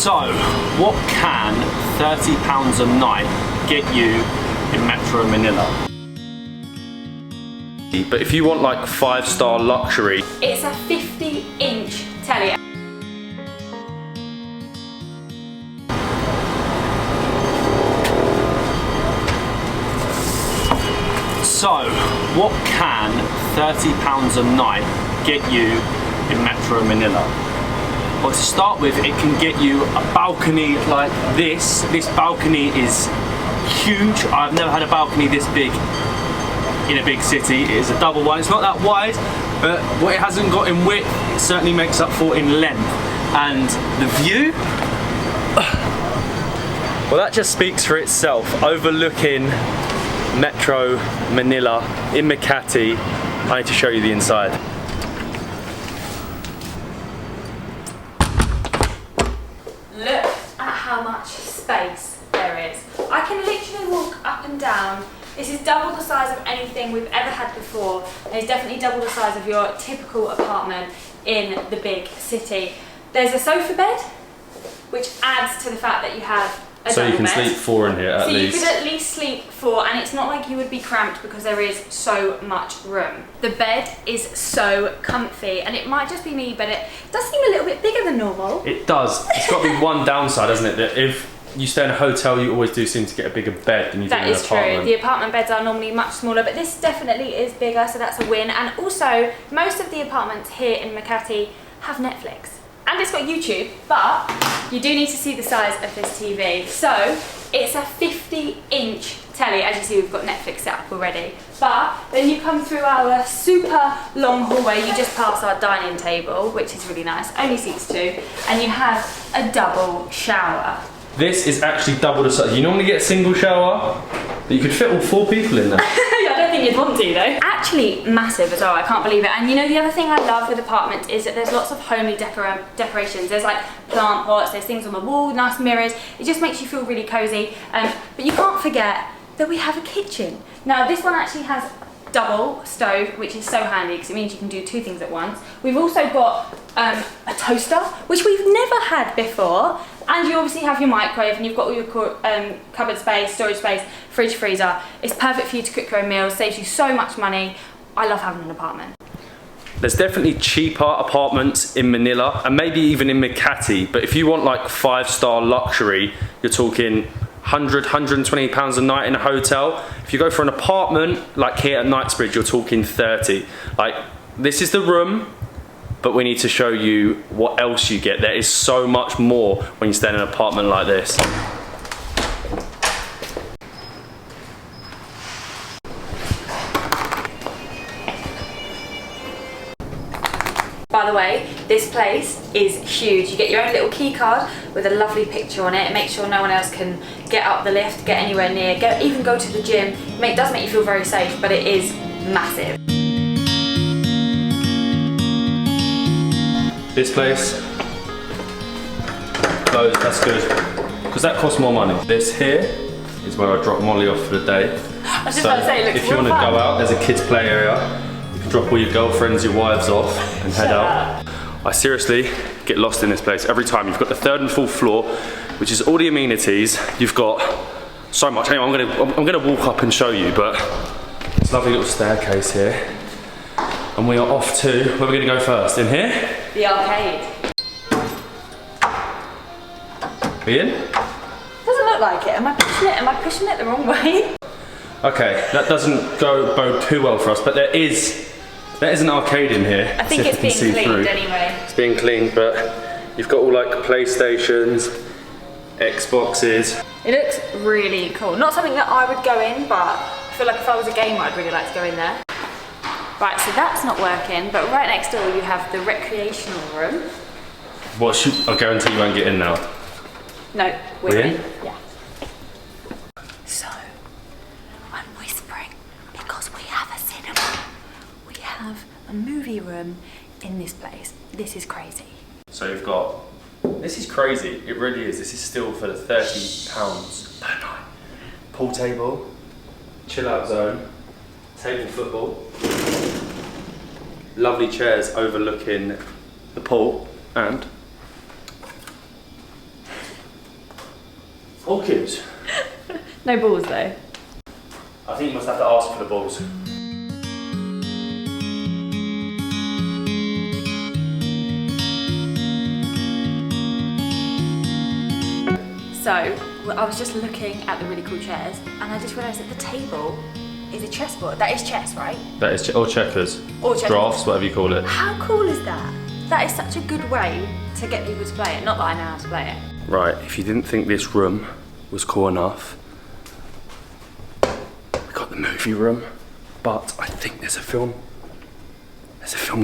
So, what can £30 a night get you in Metro Manila? But if you want like 5-star luxury, it's a 50-inch telly. So, what can £30 a night get you in Metro Manila? Well, to start with, it can get you a balcony like this. This balcony is huge. I've never had a balcony this big in a big city. It is a double one. It's not that wide, but what it hasn't got in width, it certainly makes up for in length. And the view, well, that just speaks for itself. Overlooking Metro Manila in Makati. I need to show you the inside. Look at how much space there is. I can literally walk up and down. This is double the size of anything we've ever had before. And it's definitely double the size of your typical apartment in the big city. There's a sofa bed, which adds to the fact that you have a so you can bed. sleep 4 in here at least. So you could at least sleep 4, and it's not like you would be cramped because there is so much room. The bed is so comfy, and it might just be me, but it does seem a little bit bigger than normal. It does. It's got to be one downside, hasn't it? That if you stay in a hotel, you always do seem to get a bigger bed than you do in an apartment. That is true. The apartment beds are normally much smaller, but this definitely is bigger, so that's a win. And also, most of the apartments here in Makati have Netflix. And it's got YouTube, but you do need to see the size of this TV. So, it's a 50-inch telly. As you see, we've got Netflix set up already. But then you come through our super long hallway, you just pass our dining table, which is really nice, only seats 2, and you have a double shower. This is actually double the size. You normally get a single shower, but you could fit all 4 people in there. I don't think you'd want to though. Actually massive as well, I can't believe it. And you know, the other thing I love with apartments is that there's lots of homely decorations. There's like plant pots, there's things on the wall, nice mirrors. It just makes you feel really cozy. But you can't forget that we have a kitchen. Now this one actually has double stove, which is so handy because it means you can do 2 things at once. We've also got a toaster, which we've never had before. And you obviously have your microwave, and you've got all your cupboard space, storage space, fridge, freezer. It's perfect for you to cook your own meals, saves you so much money. I love having an apartment. There's definitely cheaper apartments in Manila, and maybe even in Makati, but if you want like 5-star luxury, you're talking £100, £120 a night in a hotel. If you go for an apartment, like here at Knightsbridge, you're talking 30. Like, this is the room, but we need to show you what else you get. There is so much more when you stay in an apartment like this. By the way, this place is huge. You get your own little key card with a lovely picture on it. It makes sure no one else can get up the lift, get anywhere near, even go to the gym. It does make you feel very safe, but it is massive. This place, closed, that's good, because that costs more money. This here is where I drop Molly off for the day. I was just about to say, it looks if you want to go out, there's a kids play area. You can drop all your girlfriends, your wives off and head out. I seriously get lost in this place every time. You've got the 3rd and 4th floor, which is all the amenities. You've got so much. Anyway, I'm gonna walk up and show you, but it's a lovely little staircase here. And we are off to, where are we gonna go first? In here? The arcade. We in? Doesn't look like it. Am I pushing it the wrong way? Okay, that doesn't bode too well for us, but there is an arcade in here. I think it's being cleaned anyway. It's being cleaned, but you've got all like PlayStations, Xboxes. It looks really cool. Not something that I would go in, but I feel like if I was a gamer, I'd really like to go in there. Right, so that's not working, but right next door you have the recreational room. I guarantee you won't get in now. No, we're in. Yeah. So, I'm whispering because we have a cinema. We have a movie room in this place. This is crazy. So you've got, this is crazy, it really is. This is still for the £30 per night. Pool table, chill out zone, table football, lovely chairs overlooking the pool, and Orchids. No balls though. I think you must have to ask for the balls. So, I was just looking at the really cool chairs and I just realised that the table is a chessboard. That is chess, right? That is, or checkers. Or checkers. Drafts, whatever you call it. How cool is that? That is such a good way to get people to play it. Not that I know how to play it. Right, if you didn't think this room was cool enough, we got the movie room, but I think there's a film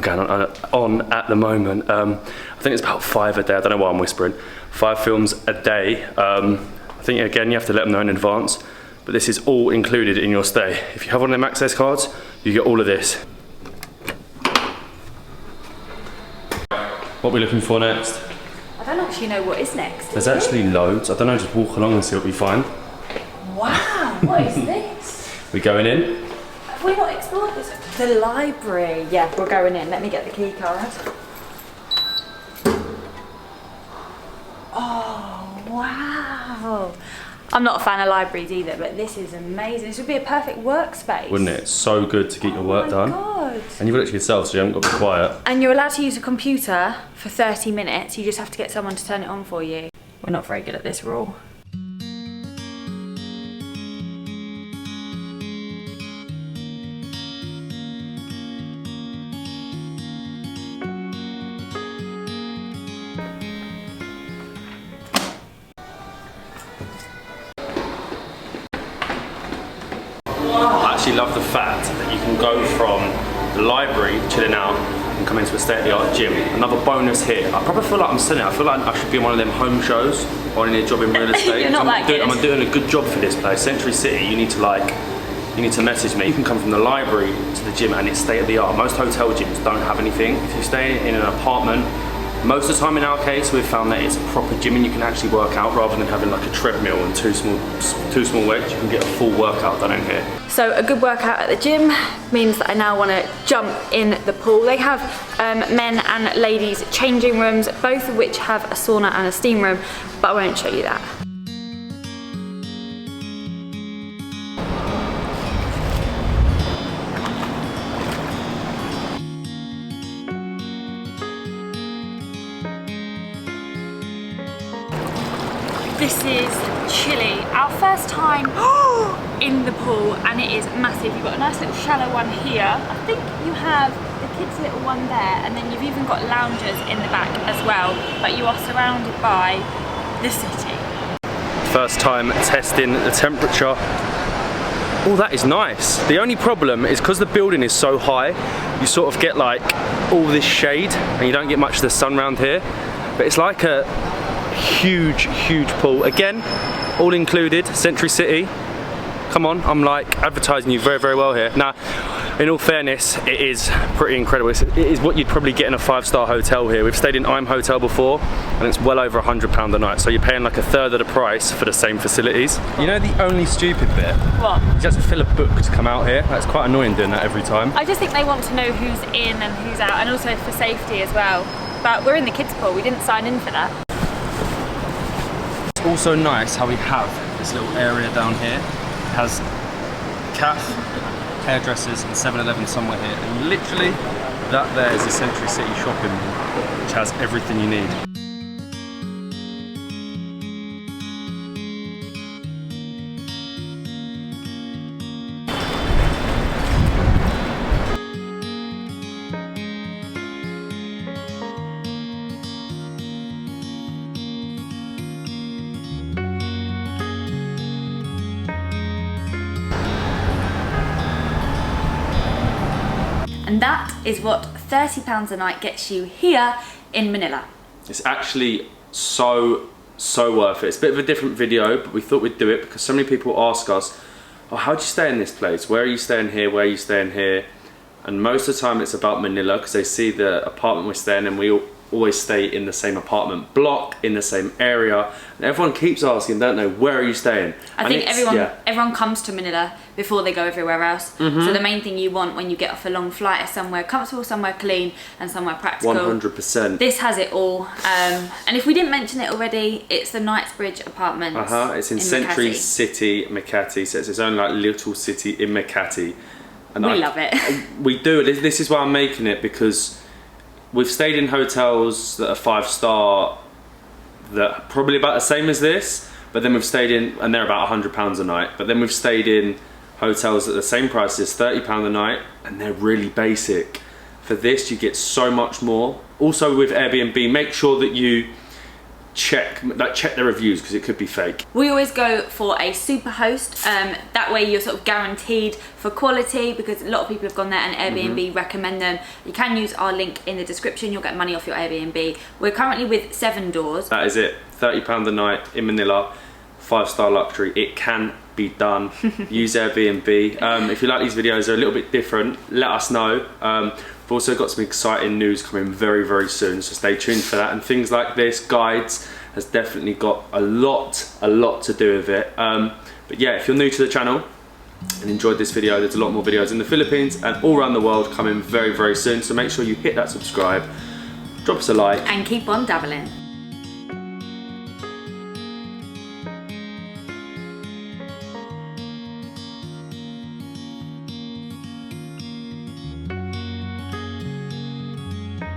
going on at the moment. I think it's about 5 a day. I don't know why I'm whispering. 5 films a day. I think again you have to let them know in advance, but this is all included in your stay. If you have one of them access cards, you get all of this. What are we looking for next? I don't actually know what is next. There's actually loads. I don't know, just walk along and see what we find. Wow, what is this? We going in? Have we not explored this? The library. Yeah, we're going in. Let me get the key card. Oh, wow. I'm not a fan of libraries either, but this is amazing. This would be a perfect workspace. Wouldn't it? It's so good to get your work done. Oh my God. And you've got it to yourself, so you haven't got to be quiet. And you're allowed to use a computer for 30 minutes. You just have to get someone to turn it on for you. We're not very good at this rule. I actually love the fact that you can go from the library, chilling out, and come into a state-of-the-art gym. Another bonus here. I probably feel like I'm selling it. I feel like I should be in one of them home shows or in a job in real estate. You're not that good. I'm doing a good job for this place. Century City, you need to message me. You can come from the library to the gym and it's state-of-the-art. Most hotel gyms don't have anything. If you stay in an apartment, most of the time in our case, we've found that it's a proper gym and you can actually work out rather than having like a treadmill and two small weights. You can get a full workout done in here. So a good workout at the gym means that I now want to jump in the pool. They have men and ladies changing rooms, both of which have a sauna and a steam room, but I won't show you that. This is chilly. Our first time in the pool, and it is massive. You've got a nice little shallow one here. I think you have the kids' little one there, and then you've even got loungers in the back as well. But you are surrounded by the city. First time testing the temperature. Oh, that is nice. The only problem is because the building is so high, you sort of get like all this shade, and you don't get much of the sun around here. But it's like a huge pool. Again, all included, Century City. Come on, I'm like advertising you very, very well here. Now, in all fairness, it is pretty incredible. It is what you'd probably get in a 5-star hotel here. We've stayed in Im Hotel before, and it's well over £100 a night. So you're paying like a third of the price for the same facilities. You know the only stupid bit? What? You just have to fill a book to come out here. That's quite annoying doing that every time. I just think they want to know who's in and who's out, and also for safety as well. But we're in the kids' pool. We didn't sign in for that. It's also nice how we have this little area down here. It has CAF, hairdressers and 7-Eleven somewhere here. And literally, that there is the Century City shopping mall, which has everything you need. And that is what £30 a night gets you here in Manila. It's actually so worth it. It's a bit of a different video, but we thought we'd do it because so many people ask us, oh, how do you stay in this place? Where are you staying here? Where are you staying here? And most of the time it's about Manila because they see the apartment we're staying in. We always stay in the same apartment block, in the same area. And everyone keeps asking, don't know, where are you staying? I think everyone comes to Manila before they go everywhere else. So the main thing you want when you get off a long flight is somewhere comfortable, somewhere clean, and somewhere practical. 100%. This has it all. And if we didn't mention it already, it's the Knightsbridge Apartments. It's in Century City, Makati. So it's its own like little city in Makati. And we love it. We do. This is why I'm making it, because we've stayed in hotels that are 5-star that are probably about the same as this, but then we've stayed in, and they're about £100 a night, but then we've stayed in hotels at the same price as £30 a night, and they're really basic. For this, you get so much more. Also with Airbnb, make sure that you check the reviews, because it could be fake. We always go for a super host. That way you're sort of guaranteed for quality, because a lot of people have gone there and Airbnb recommend them. You can use our link in the description, you'll get money off your Airbnb. We're currently with 7 doors. That is it, £30 a night in Manila, 5-star luxury. It can be done. Use Airbnb. If you like these videos, they're a little bit different, let us know. We've also got some exciting news coming very, very soon, so stay tuned for that. And things like this, guides, has definitely got a lot to do with it. But yeah, if you're new to the channel and enjoyed this video, there's a lot more videos in the Philippines and all around the world coming very, very soon. So make sure you hit that subscribe, drop us a like. And keep on dabbling.